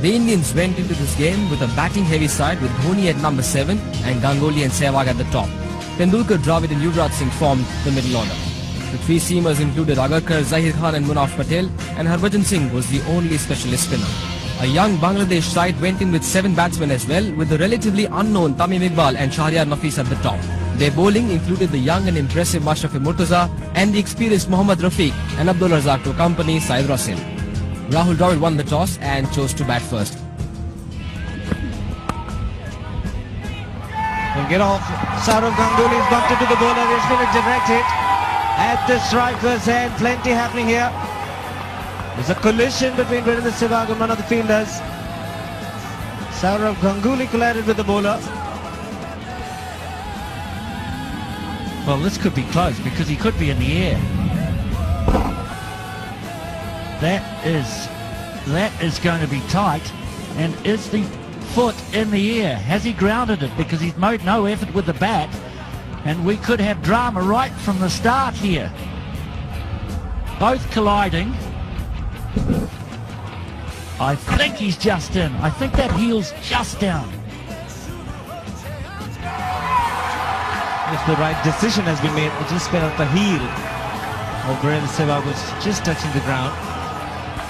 The Indians went into this game with a batting-heavy side with Dhoni at number 7 and Ganguly and Sehwag at the top. Tendulkar, Dravid and Yuvraj Singh formed the middle order. The three seamers included Agarkar, Zahir Khan and Munaf Patel, and Harbhajan Singh was the only specialist spinner. A young Bangladesh side went in with 7 batsmen as well, with the relatively unknown Tamim Iqbal and Shahryar Nafees at the top. Their bowling included the young and impressive Mashrafi Murtaza and the experienced Mohammad Rafiq and Abdul Razak to accompany Saeed Rasim. Rahul Dravid won the toss and chose to bat first. Will get off. Saurav Ganguly is bumped into the bowler. He's going to direct it at the striker's head. Plenty happening here. There's a collision between Virendra Sehwag and one of the fielders. Saurav Ganguly collided with the bowler. Well, this could be close because he could be in the air. That is going to be tight. And is the foot in the air? Has he grounded it? Because he's made no effort with the bat. And we could have drama right from the start here. Both colliding. I think he's just in. I think that heel's just down. If the right decision has been made, it just felt the heel of Virendra Sehwag was just touching the ground.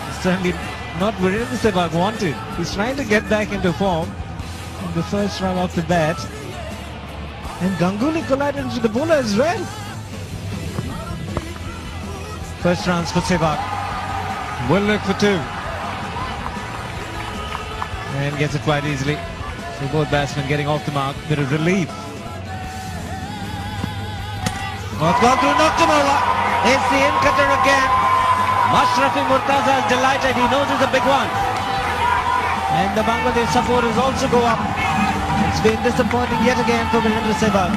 It's certainly not Virendra Sehwag wanted. He's trying to get back into form in the first run off the bat. And Ganguly collided with the bowler as well. First runs for Sehwag. Will look for 2. And gets it quite easily. So both batsmen getting off the mark. Bit of relief. It's gone through, knocked him over. It's the in-cutter again. Mashrafi Murtaza is delighted. He knows it's a big one. And the Bangladesh supporters also go up. It's been disappointing yet again for Virendra Sehwag.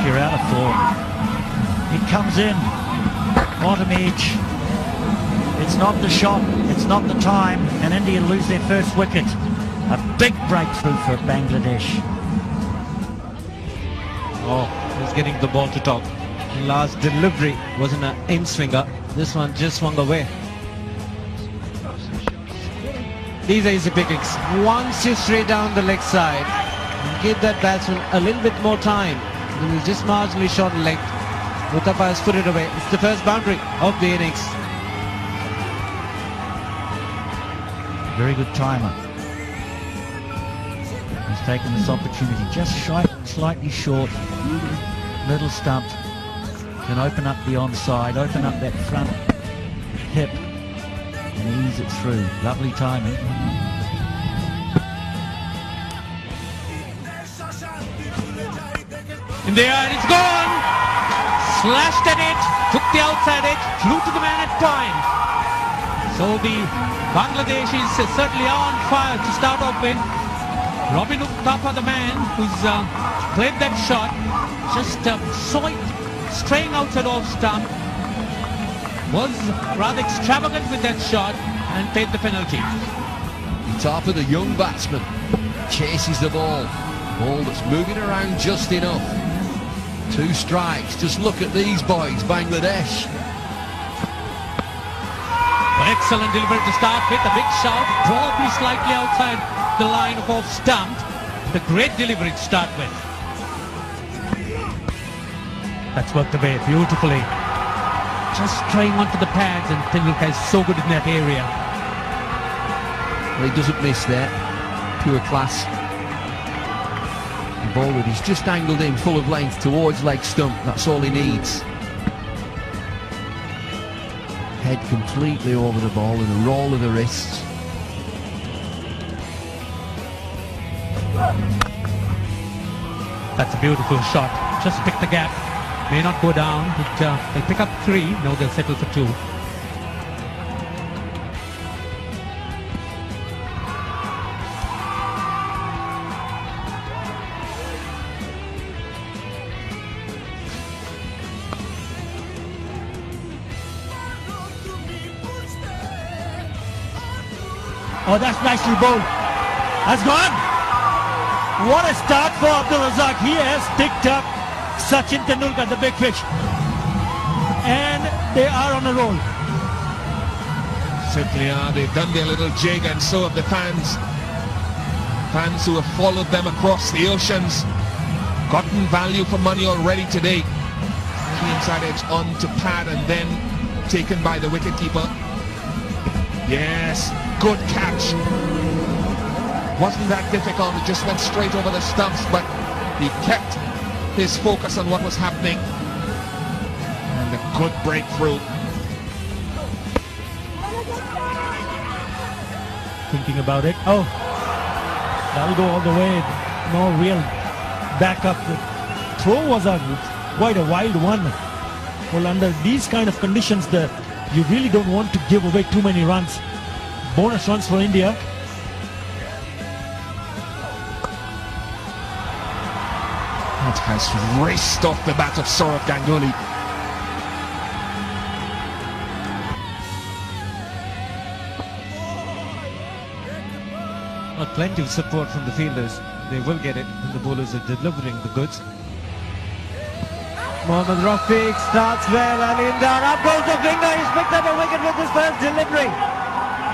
You're out of form. He comes in. Bottom edge. It's not the shot. It's not the time. And India lose their first wicket. A big breakthrough for Bangladesh. Oh, he's getting the ball to top. Last delivery was in an in-swinger. This one just swung away. These are easy pickings. Once you straight down the leg side, give that batsman a little bit more time. He was just marginally short in length. Uthappa has put it away. It's the first boundary of the innings. Very good timer. He's taken this opportunity just slightly short. Little stump. Can open up the onside, open up that front hip and ease it through. Lovely timing. In the air, it's gone! Slashed at it, took the outside edge, flew to the man at time. So the Bangladesh is certainly on fire to start off with. Robin Uthappa, the man who's played that shot, just saw it straying outside off stump, was rather extravagant with that shot and paid the penalty. Uthappa, the young batsman, chases the ball. Ball that's moving around just enough. 2 strikes. Just look at these boys, Bangladesh. Excellent delivery to start with. A big shot, probably slightly outside the line of off stump. The great delivery to start with. That's worked away beautifully. Just straying onto the pads, and Tendulkar is so good in that area. Well, he doesn't miss there. Pure class. The ball that he's just angled in full of length towards leg stump. That's all he needs. Head completely over the ball and a roll of the wrists. That's a beautiful shot. Just pick the gap. May not go down, but they'll pick up 3. No, they'll settle for 2. Oh, that's nicely bowled. That's gone. What a start for Abdul Razak. He has picked up Sachin Tendulkar, the big fish. And they are on a roll. Simply are. They've done their little jig, and so have the fans. Fans who have followed them across the oceans. Gotten value for money already today. Key inside edge on to pad and then taken by the wicketkeeper. Yes, good catch. Wasn't that difficult, it just went straight over the stumps, but he kept his focus on what was happening. And a good breakthrough. Thinking about it. Oh, that'll go all the way. No real backup. The throw was quite a wild one. Well, under these kind of conditions, you really don't want to give away too many runs. Bonus runs for India. That has raced off the bat of Saurav Ganguly. Well, plenty of support from the fielders. They will get it, and the bowlers are delivering the goods. Mohammad Rafiq starts well, and in down, up goes the finger. He's picked up a wicket with his first delivery.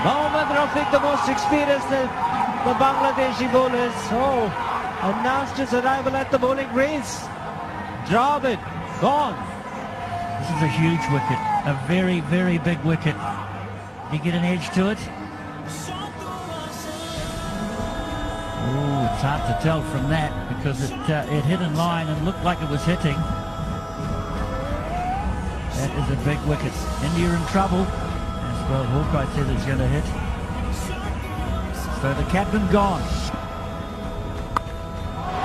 Mohammad Rafiq, the most experienced of the Bangladeshi bowlers. Oh, announced his arrival at the bowling greens. Dravid, gone. This is a huge wicket. A very, very big wicket. Did he get an edge to it? Oh, it's hard to tell from that because it hit in line and looked like it was hitting. That is a big wicket. India in trouble. As well, Hawkeye said it's going to hit. So the captain gone.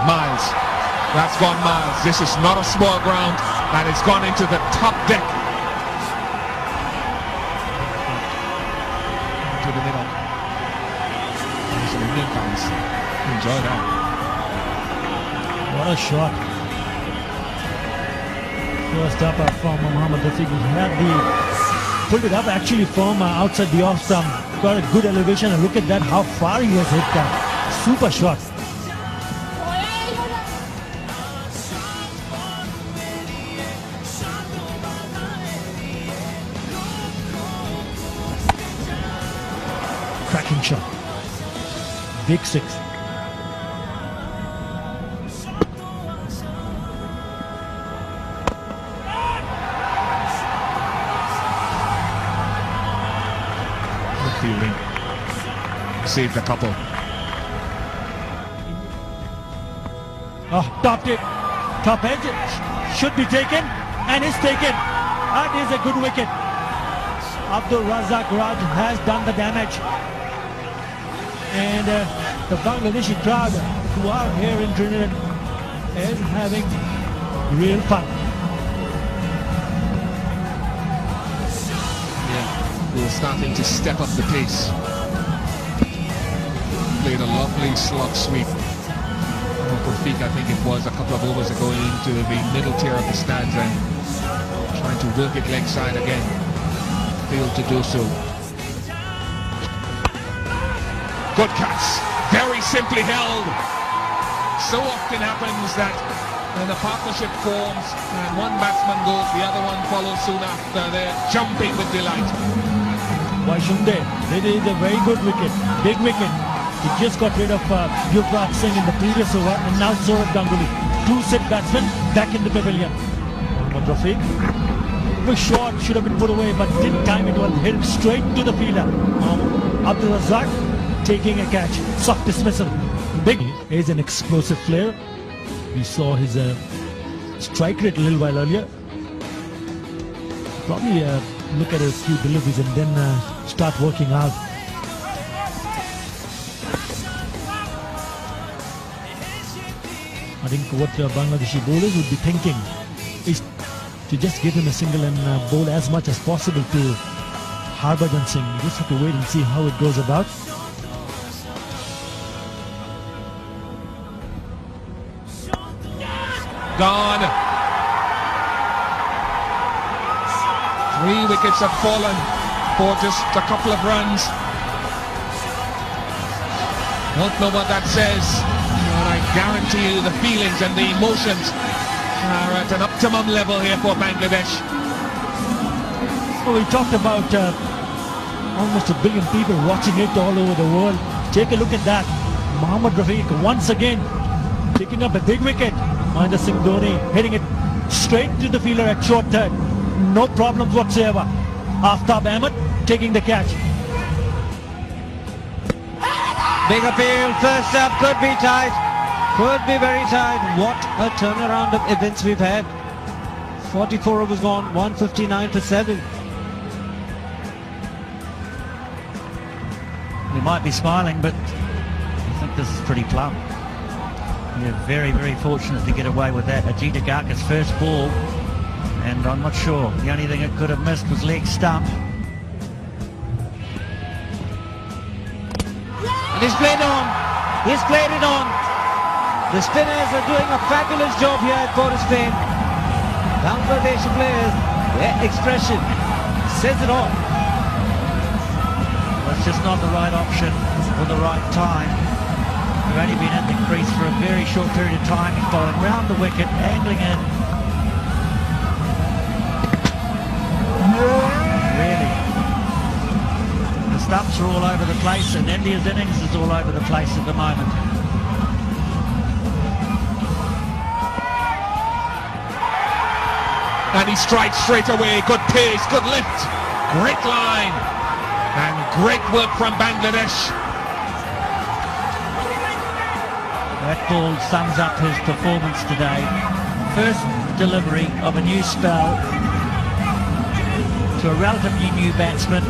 Miles. That's gone miles. This is not a small ground, and it's gone into the top deck. To the middle. Some Indian fans enjoy that. What a shot. First up from Mohammad Rafiq. He had pulled it up actually from outside the off stump. Got a good elevation, and look at that, how far he has hit that. Super shot. Cracking shot. Big six. Fielding. Saved a couple. Oh, topped it. Top edge. Should be taken. And is taken. That is a good wicket. Abdul Razak Raj has done the damage. And the Bangladeshi crowd who are here in Trinidad is having real fun. We're starting to step up the pace. Played a lovely slug sweep. Rafiq, I think it was a couple of overs ago, into the middle tier of the stands and trying to work it leg side again. Failed to do so. Good catch. Very simply held. So often happens that when the partnership forms and one batsman goes, the other one follows soon after. They're jumping with delight. Why shouldn't they? It is a very good wicket, big wicket. He just got rid of Yuvraj Singh in the previous over, and now Saurav Ganguly. Two set batsmen back in the pavilion. Mohammad Rafiq was short, should have been put away, but didn't time it well. Hit straight to the fielder. Abdul Razak taking a catch. Soft dismissal. Big is an explosive player. We saw his strike rate a little while earlier. Probably look at a few deliveries and then start working out. I think what Bangladeshi bowlers would be thinking is to just give him a single and bowl as much as possible to Harbhajan Singh. You just have to wait and see how it goes about. Gone. 3 wickets have fallen for just a couple of runs. Don't know what that says, but I guarantee you the feelings and the emotions are at an optimum level here for Bangladesh. Well, we talked about almost 1 billion people watching it all over the world. Take a look at that. Mohammad Rafiq once again picking up a big wicket. Mahendra Singh Dhoni hitting it straight to the fielder at short third. No problems whatsoever. Aftab Ahmed taking the catch. Big appeal, first up, could be tight. Could be very tight. What a turnaround of events we've had. 44 overs gone, 159 for 7. We might be smiling, but I think this is pretty plumb. We're very, very fortunate to get away with that. Ajit Agarkar's first ball, and I'm not sure. The only thing it could have missed was leg stump. And he's played on. He's played it on. The spinners are doing a fabulous job here at Pakistan. Bangladeshi players, their expression says it all. Well, it's just not the right option or the right time. You've only been in the crease for a very short period of time. He's bowling round the wicket, angling in. Really. The stumps are all over the place, and India's innings is all over the place at the moment. And he strikes straight away. Good pace, good lift. Great line. And great work from Bangladesh. That ball sums up his performance today. First delivery of a new spell to a relatively new batsman.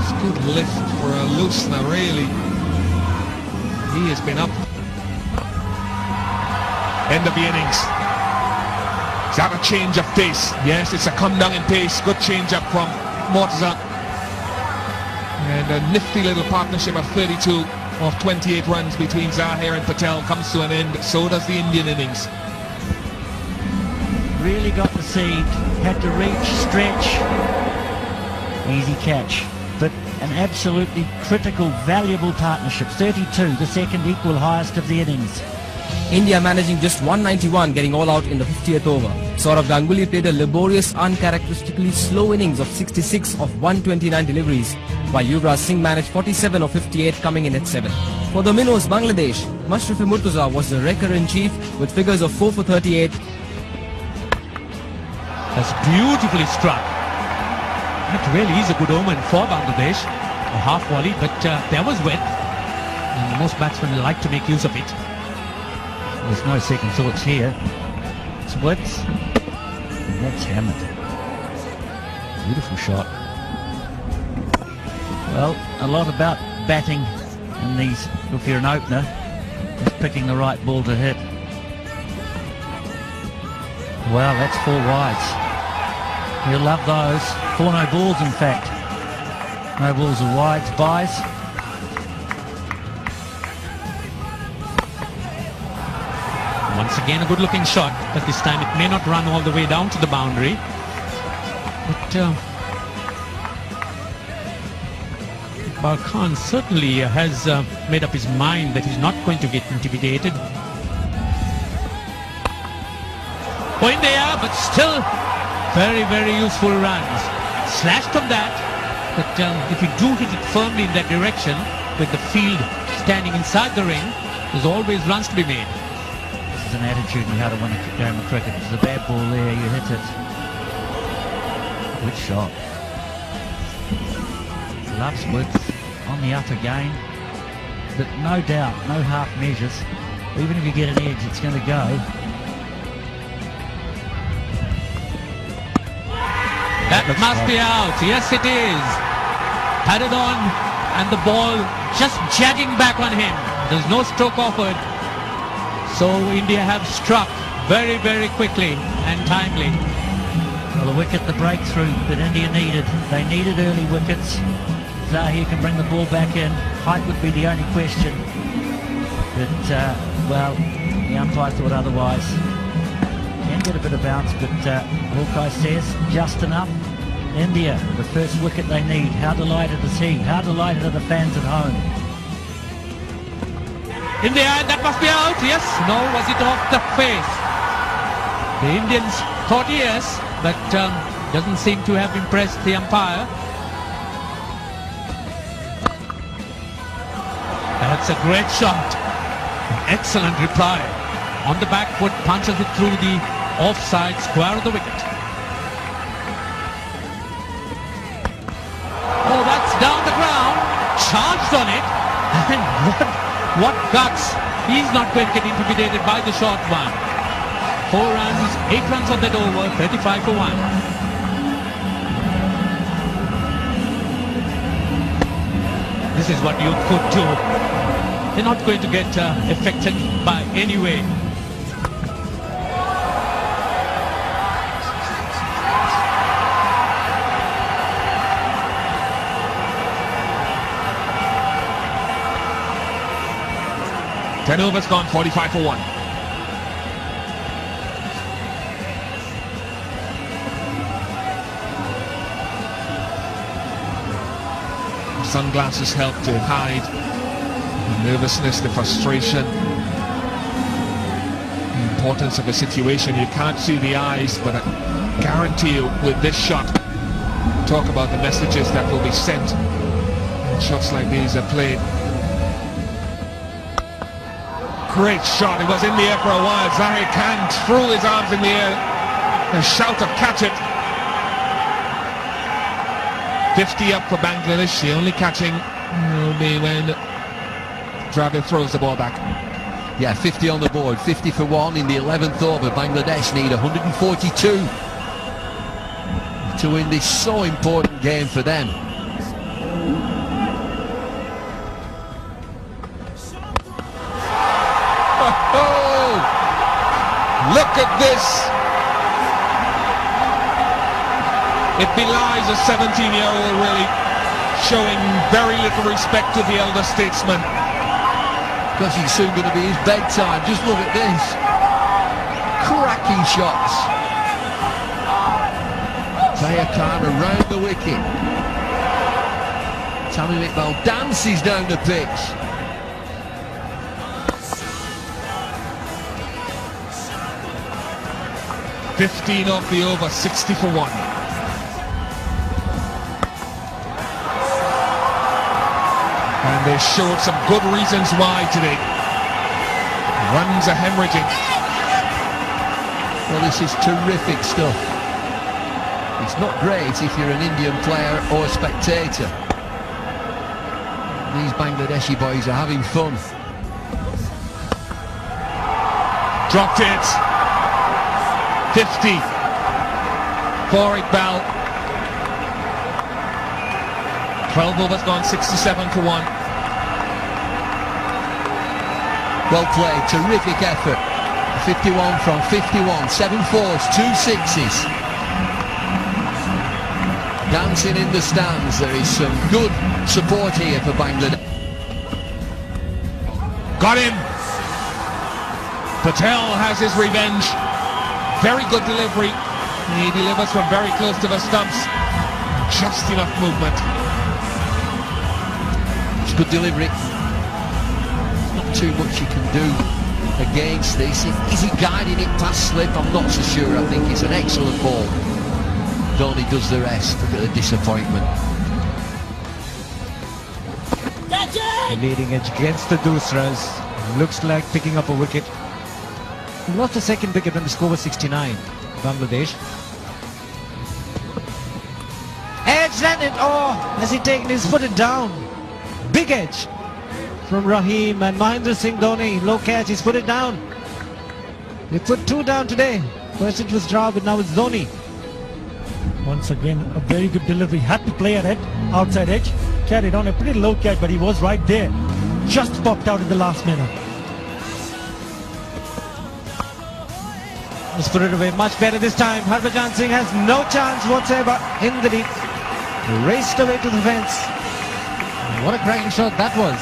It's good lift for a loosener, really. He has been up. End of the innings. Is that a change of pace? Yes, it's a come down in pace. Good change up from Mortaza. And a nifty little partnership of 32 of 28 runs between Zahir and Patel comes to an end. So does the Indian innings. Really got the seed, had to reach, stretch. Easy catch, but an absolutely critical, valuable partnership. 32, the second equal highest of the innings. India managing just 191, getting all out in the 50th over. Saurav Ganguly played a laborious, uncharacteristically slow innings of 66 of 129 deliveries, while Yuvraj Singh managed 47 of 58, coming in at 7. For the Minnows, Bangladesh, Mashrafi Murtaza was the wrecker-in-chief with figures of 4 for 38. That's beautifully struck. That really is a good omen for Bangladesh. A half volley, but there was width. And most batsmen like to make use of it. There's no second thoughts here. It's width. And that's hammered. Beautiful shot. Well, a lot about batting in these, if you're an opener, is picking the right ball to hit. Well, that's 4 wides. You'll love those. 4 no balls, in fact. No balls or wides, buys. Once again, a good-looking shot, but this time it may not run all the way down to the boundary. But Iqbal Khan certainly has made up his mind that he's not going to get intimidated. For India, but still very, very useful runs. Slashed on that, but if you do hit it firmly in that direction, with the field standing inside the ring, there's always runs to be made. This is an attitude in how to win a game of cricket. There's a bad ball there, you hit it. Good shot. Loves width on the up again, but no doubt, no half measures. Even if you get an edge, it's going to go. That must be out. Yes, it is. Padded on, and the ball just jagging back on him. There's no stroke offered. So India have struck very, very quickly and timely. Well, the wicket, the breakthrough that India needed. They needed early wickets. Zahir can bring the ball back in. Height would be the only question. But, well, the umpire thought otherwise. Can get a bit of bounce, but Hawkeye says just enough. India, the first wicket they need. How delighted is he? How delighted are the fans at home? India, that must be out. Yes. No, was it off the face? The Indians thought yes, but doesn't seem to have impressed the umpire. That's a great shot. Excellent reply. On the back foot, punches it through the offside square of the wicket. Oh, that's down the ground. Charged on it. And what guts. He's not going to get intimidated by the short one. 4 runs, 8 runs on that over, 35 for 1. This is what you could do. They're not going to get affected by any way. Ten overs gone, 45 for 1. Sunglasses help to hide the nervousness, the frustration, the importance of a situation. You can't see the eyes, but I guarantee you with this shot, talk about the messages that will be sent when shots like these are played. Great shot. It was in the air for a while. Zahir Khan threw his arms in the air. A shout of catch it. 50 up for Bangladesh. The only catching will be when Dravid throws the ball back. Yeah, 50 on the board, 50 for 1 in the 11th over. Bangladesh need 142 to win this so important game for them. Oh, look at this. It belies a 17-year-old really showing very little respect to the elder statesman. Because it's soon going to be his bedtime. Just look at this. Cracking shots. Zahir Khan around the wicket. Tamim Iqbal dances down the pitch. $15 off the over, 60 for 1. And they showed some good reasons why today. Runs are hemorrhaging. Well, this is terrific stuff. It's not great if you're an Indian player or a spectator. These Bangladeshi boys are having fun. Dropped it. 50 for Iqbal. 12 overs gone, 67 for 1. Well played, terrific effort. 51 from 51, 7 fours, 2 sixes. Dancing in the stands, there is some good support here for Bangladesh. Got him! Patel has his revenge. Very good delivery. He delivers from very close to the stumps. Just enough movement. It's good delivery. Not too much you can do against this. Is he guiding it past slip? I'm not so sure. I think it's an excellent ball. Dhoni does the rest. Look at the disappointment. The leading edge against the Dusras. Looks like picking up a wicket. He lost the second wicket when the score was 69. Bangladesh. Edge landed. Oh, has he taken his footed down? Big edge from Rahim and Mahendra Singh Dhoni. Low catch, he's put it down. They put 2 down today. First it was Dravid, now it's Dhoni. Once again, a very good delivery. Had to play at it, outside edge. Carried on a pretty low catch, but he was right there. Just popped out in the last minute. Let's put it away much better this time. Harbhajan Singh has no chance whatsoever in the deep. Raced away to the fence. What a cracking shot that was.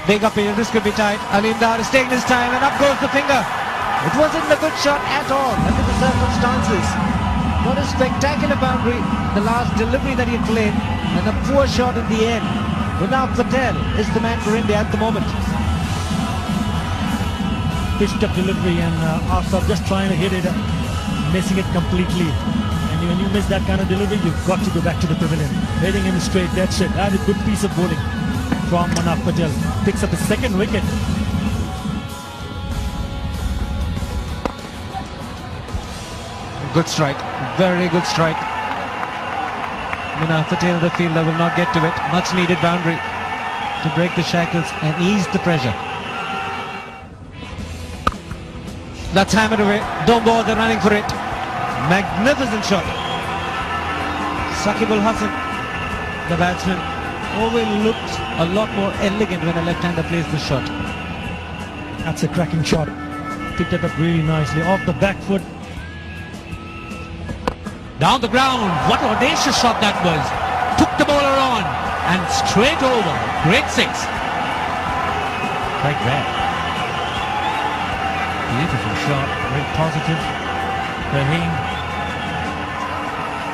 Big up here, this could be tight. Alim Dar is taking his time and up goes the finger. It wasn't a good shot at all under the circumstances. What a spectacular boundary. The last delivery that he played and a poor shot in the end. But now Patel is the man for India at the moment. pitched up delivery, and Asaf just trying to hit it, missing it completely. And when you miss that kind of delivery, you've got to go back to the pavilion. Hitting him straight, that's it. That's a good piece of bowling from Manaf Patel. Picks up his second wicket. Good strike, very good strike. Manaf Patel, the fielder, will not get to it. Much needed boundary to break the shackles and ease the pressure. That's hammered away. Don't bother running for it. Magnificent shot. Saqib Al Hasan, the batsman, always looks a lot more elegant when a left-hander plays the shot. That's a cracking shot. Picked it up really nicely off the back foot. Down the ground, what an audacious shot that was. Took the bowler on and straight over. Great six. Like that. Beautiful shot, very positive. Rahim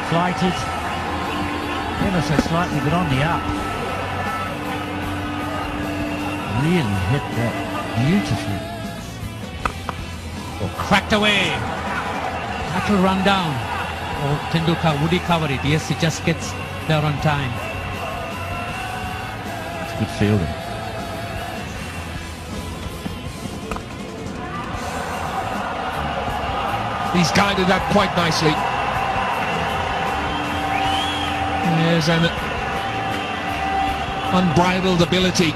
flighted, ever so slightly, but on the up. Really hit that beautifully. Cracked away. That will run down. Oh, Tendulkar, would he cover it? Yes, he just gets there on time. It's good fielding. He's guided that quite nicely. There's an unbridled ability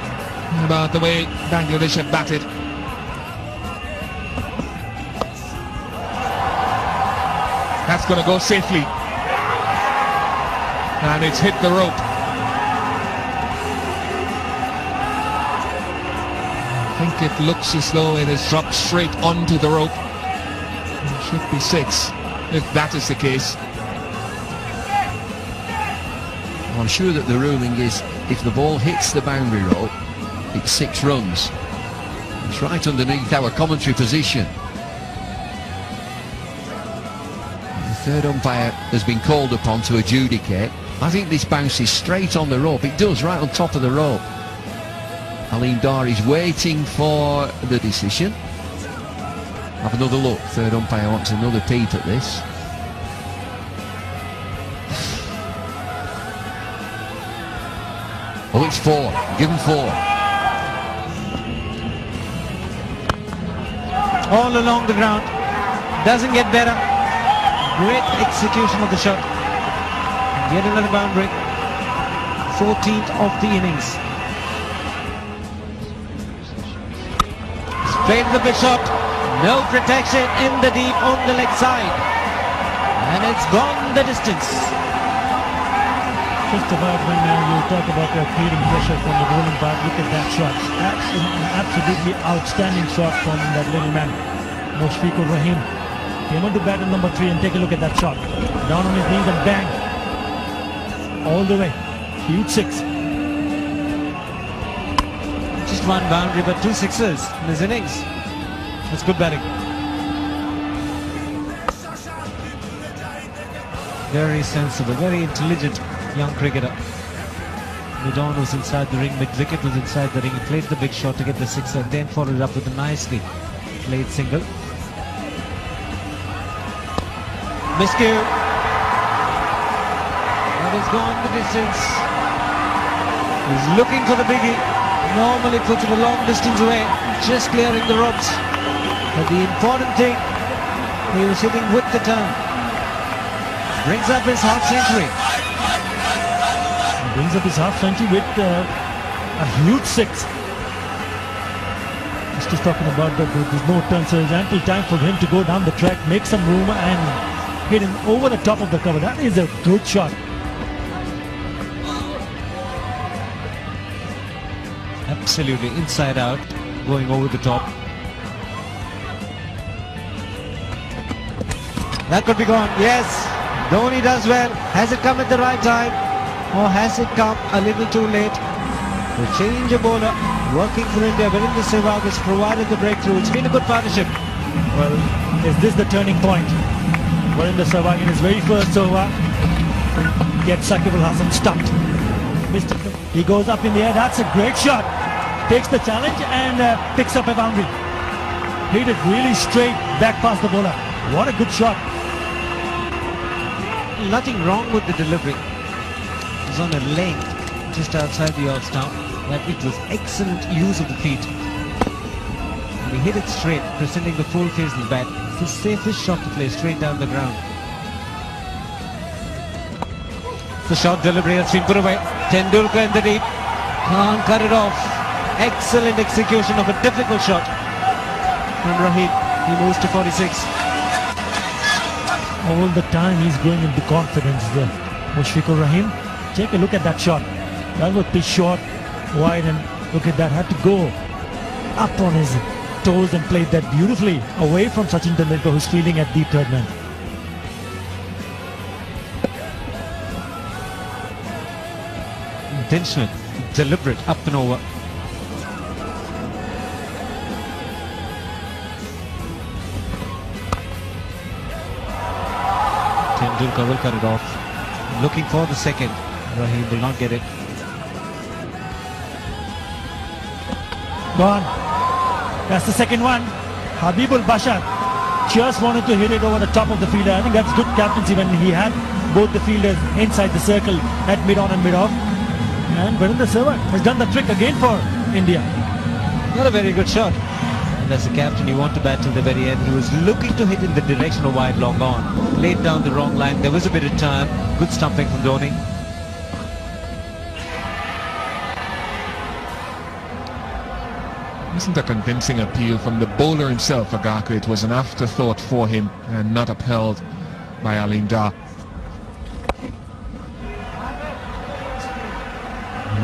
about the way Bangladesh have batted. That's going to go safely. And it's hit the rope. I think it looks as though it has dropped straight onto the rope. It should be six, if that is the case. Well, I'm sure that the ruling is if the ball hits the boundary rope, it's 6 runs. It's right underneath our commentary position. The third umpire has been called upon to adjudicate. I think this bounces straight on the rope. It does, right on top of the rope. Aleem Dar is waiting for the decision. Have another look. Third umpire wants another peep at this. Oh, it's 4. Give him 4. All along the ground. Doesn't get better. Great execution of the shot. Yet another boundary. 14th of the innings. Straight to the pitch shot. No protection in the deep on the leg side. And it's gone the distance. Just about when you talk about creating pressure from the bowling part, look at that shot. That's an absolutely outstanding shot from that little man, Mushfiqur Rahim. Came on to bat at number 3 and take a look at that shot. Down on his knees and bang. All the way. Huge 6. Just one boundary but 2 sixes in his innings. That's good batting. Very sensible, very intelligent young cricketer. Midon was inside the ring, mid-wicket was inside the ring. He played the big shot to get the 6 and then followed up with a nicely played single. Miscue. That has gone the distance. He's looking for the biggie. Normally puts it a long distance away, just clearing the ropes. But the important thing, he was hitting with the turn. Brings up his half century. Brings up his half century with a huge 6. Just talking about that there's no turn, so there's ample time for him to go down the track, make some room and hit him over the top of the cover. That is a good shot. Absolutely inside out, going over the top. That could be gone. Yes, Dhoni does well. Has it come at the right time, or has it come a little too late? The change of bowler working for India. Virendra Sehwag has provided the breakthrough. It's been a good partnership. Well, is this the turning point? Virendra Sehwag in his very first over gets Saqib Al Hasan stumped. He goes up in the air. That's a great shot. Takes the challenge and picks up a boundary. hit it really straight back past the bowler. What a good shot. Nothing wrong with the delivery. It was on a length just outside the off stump, but it was excellent use of the feet. And he hit it straight, presenting the full face of the bat. It's the safest shot to play, straight down the ground. The short delivery has been put away. Tendulkar in the deep. Can't cut it off. Excellent execution of a difficult shot from Rahim. He moves to 46. All the time he's going into confidence there. Mushfiqur Rahim, take a look at that shot. That was pitch short, wide, and look at that. Had to go up on his toes and played that beautifully away from Sachin Tendulkar, who's fielding at deep third man. Intentional, deliberate, up and over. Tendulkar will cut it off. Looking for the second. Rahim will not get it. Gone. That's the second one. Habibul Bashar just wanted to hit it over the top of the fielder. I think that's good captaincy when he had both the fielders inside the circle at mid-on and mid-off. And Virendra Sehwag has done the trick again for India. Not a very good shot. And as a captain, you want to bat till the very end. He was looking to hit in the direction of wide long on. Laid down the wrong line. There was a bit of time. Good stumping from Dhoni. Isn't a convincing appeal from the bowler himself, Agaka. It was an afterthought for him and not upheld by Alim Dar.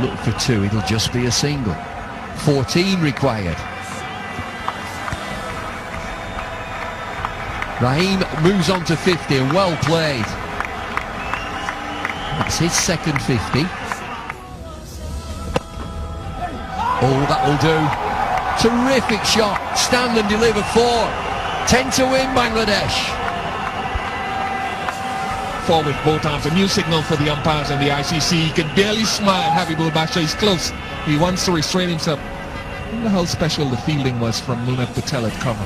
Look for two, it'll just be a single. 14 required. Rahim moves on to 50 and well played. That's his second 50. Oh, that'll do. Terrific shot. Stand and deliver 4. 10 to win Bangladesh. Forward both arms, a new signal for the umpires and the ICC. He can barely smile. Habibul Bashar, he's close. He wants to restrain himself. I wonder how special the fielding was from Munaf Patel at cover.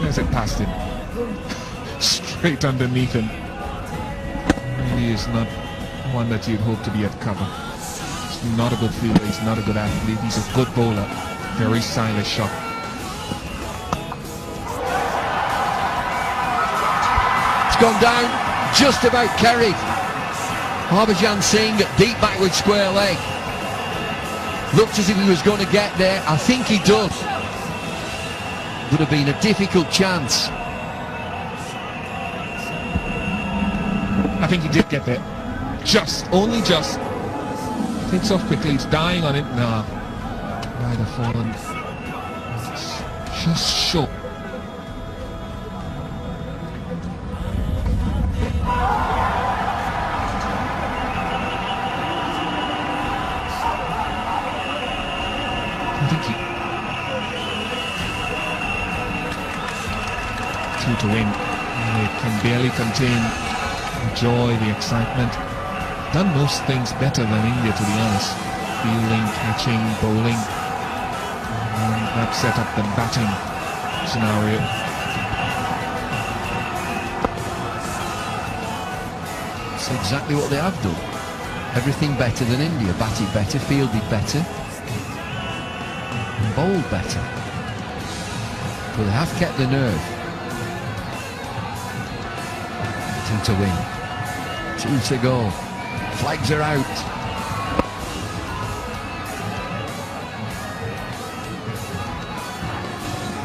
There's it past him. Straight underneath him. Really is not one that you'd hope to be at cover. He's not a good fielder, he's not a good athlete, he's a good bowler. Very stylish shot. Gone down, just about carried. Harbhajan Singh, deep backward square leg. Looked as if he was going to get there. I think he does. Would have been a difficult chance. I think he did get there. Just, only just. Takes off quickly, he's dying on it. Nah. Might have fallen. It's just short. To win. It can barely contain the joy, the excitement. Done most things better than India, to be honest. Fielding, catching, bowling. And that set up the batting scenario. It's exactly what they have done. Everything better than India. Batted better, fielded better, and bowled better. But they have kept the nerve. To win. 2 to go. Flags are out.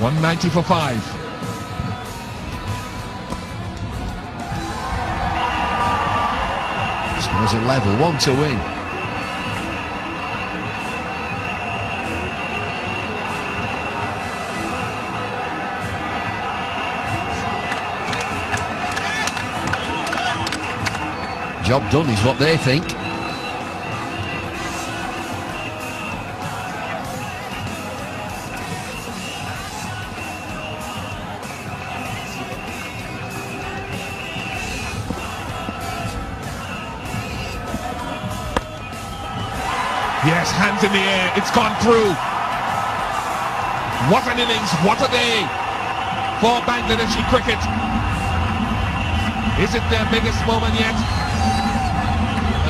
.190 for 5. Scores a level. 1 to win. Job done is what they think. Yes, hands in the air, it's gone through. What an innings, what a day for Bangladeshi cricket. Is it their biggest moment yet?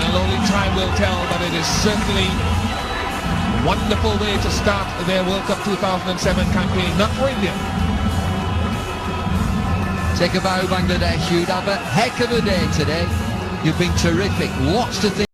Well, only time will tell, but it is certainly a wonderful way to start their World Cup 2007 campaign. Not for India. Take a bow, Bangladesh. You'd have a heck of a day today. You've been terrific. Lots to think.